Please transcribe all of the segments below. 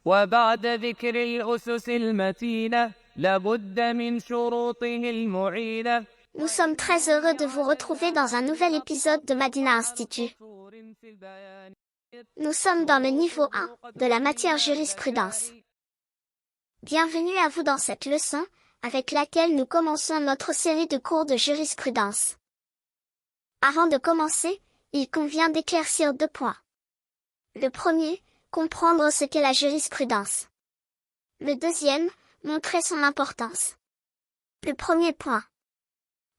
وبعد ذكر الأسس المتينة لابد من شروطه المعينة. Nous sommes très heureux de vous retrouver dans un nouvel épisode de Madina Institut. Nous sommes dans le niveau 1 de la matière jurisprudence. Bienvenue à vous dans cette leçon, avec laquelle nous commençons notre série de cours de jurisprudence. Avant de commencer, il convient d'éclaircir 2 points. Le premier, comprendre ce qu'est la jurisprudence. Le deuxième, montrer son importance. Le premier point.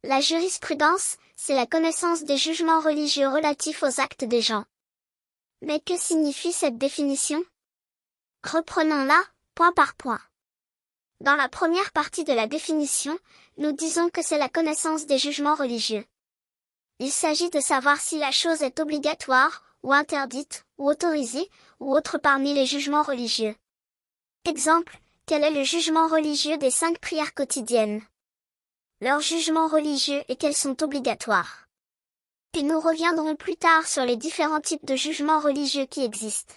La jurisprudence, c'est la connaissance des jugements religieux relatifs aux actes des gens. Mais que signifie cette définition? Reprenons-la, point par point. Dans la première partie de la définition, nous disons que c'est la connaissance des jugements religieux. Il s'agit de savoir si la chose est obligatoire, ou interdite, ou autorisée, ou autre parmi les jugements religieux. Exemple, quel est le jugement religieux des 5 prières quotidiennes? Leurs jugements religieux et qu'elles sont obligatoires. Puis nous reviendrons plus tard sur les différents types de jugements religieux qui existent.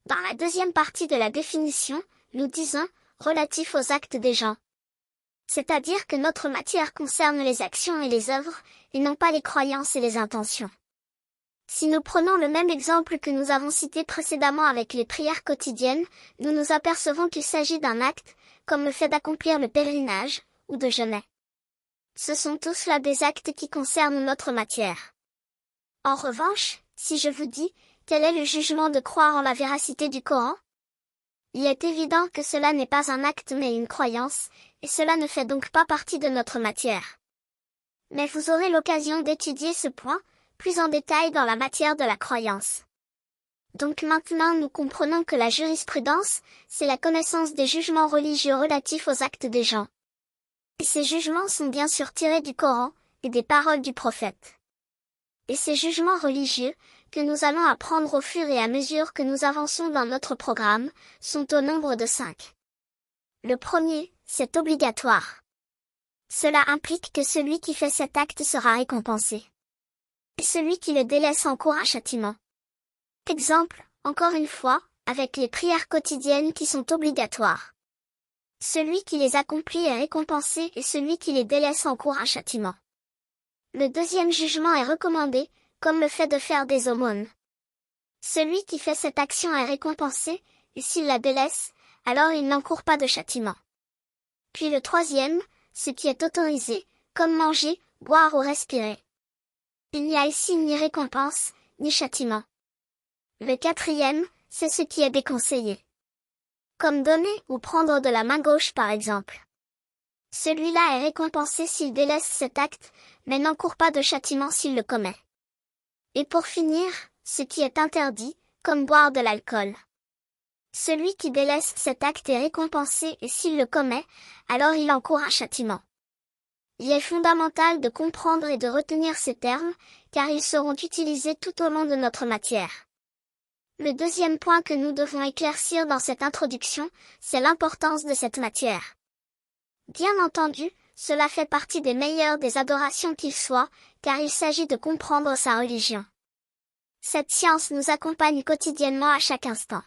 Dans la deuxième partie de la définition, nous disons, relatif aux actes des gens. C'est-à-dire que notre matière concerne les actions et les œuvres, et non pas les croyances et les intentions. Si nous prenons le même exemple que nous avons cité précédemment avec les prières quotidiennes, nous nous apercevons qu'il s'agit d'un acte, comme le fait d'accomplir le pèlerinage, ou de jeûner. Ce sont tous là des actes qui concernent notre matière. En revanche, si je vous dis, quel est le jugement de croire en la véracité du Coran? Il est évident que cela n'est pas un acte mais une croyance, et cela ne fait donc pas partie de notre matière. Mais vous aurez l'occasion d'étudier ce point, plus en détail dans la matière de la croyance. Donc maintenant nous comprenons que la jurisprudence, c'est la connaissance des jugements religieux relatifs aux actes des gens. Et ces jugements sont bien sûr tirés du Coran, et des paroles du prophète. Et ces jugements religieux, que nous allons apprendre au fur et à mesure que nous avançons dans notre programme, sont au nombre de 5. Le premier, c'est obligatoire. Cela implique que celui qui fait cet acte sera récompensé. Et celui qui le délaisse encourt un châtiment. Exemple, encore une fois, avec les prières quotidiennes qui sont obligatoires. Celui qui les accomplit est récompensé et celui qui les délaisse encourt un châtiment. Le deuxième jugement est recommandé, comme le fait de faire des aumônes. Celui qui fait cette action est récompensé, et s'il la délaisse, alors il n'encourt pas de châtiment. Puis le troisième, ce qui est autorisé, comme manger, boire ou respirer. Il n'y a ici ni récompense, ni châtiment. Le quatrième, c'est ce qui est déconseillé. Comme donner ou prendre de la main gauche par exemple. Celui-là est récompensé s'il délaisse cet acte, mais n'encourt pas de châtiment s'il le commet. Et pour finir, ce qui est interdit, comme boire de l'alcool. Celui qui délaisse cet acte est récompensé et s'il le commet, alors il encourt un châtiment. Il est fondamental de comprendre et de retenir ces termes, car ils seront utilisés tout au long de notre matière. Le deuxième point que nous devons éclaircir dans cette introduction, c'est l'importance de cette matière. Bien entendu, cela fait partie des meilleures des adorations qu'il soit, car il s'agit de comprendre sa religion. Cette science nous accompagne quotidiennement à chaque instant.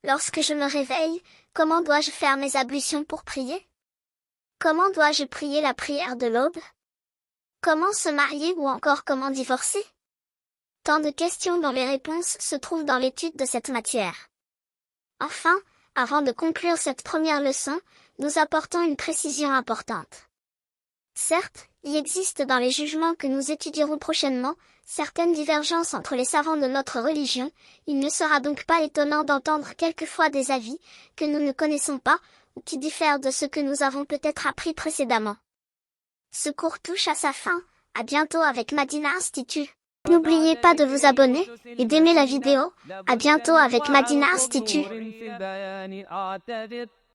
Lorsque je me réveille, comment dois-je faire mes ablutions pour prier? Comment dois-je prier la prière de l'aube? Comment se marier ou encore comment divorcer? Tant de questions dont les réponses se trouvent dans l'étude de cette matière. Enfin, avant de conclure cette première leçon, nous apportons une précision importante. Certes, il existe dans les jugements que nous étudierons prochainement, certaines divergences entre les savants de notre religion, il ne sera donc pas étonnant d'entendre quelquefois des avis que nous ne connaissons pas, ou qui diffèrent de ce que nous avons peut-être appris précédemment. Ce cours touche à sa fin, à bientôt avec Madina Institut. N'oubliez pas de vous abonner et d'aimer la vidéo. À bientôt avec Madina Institut.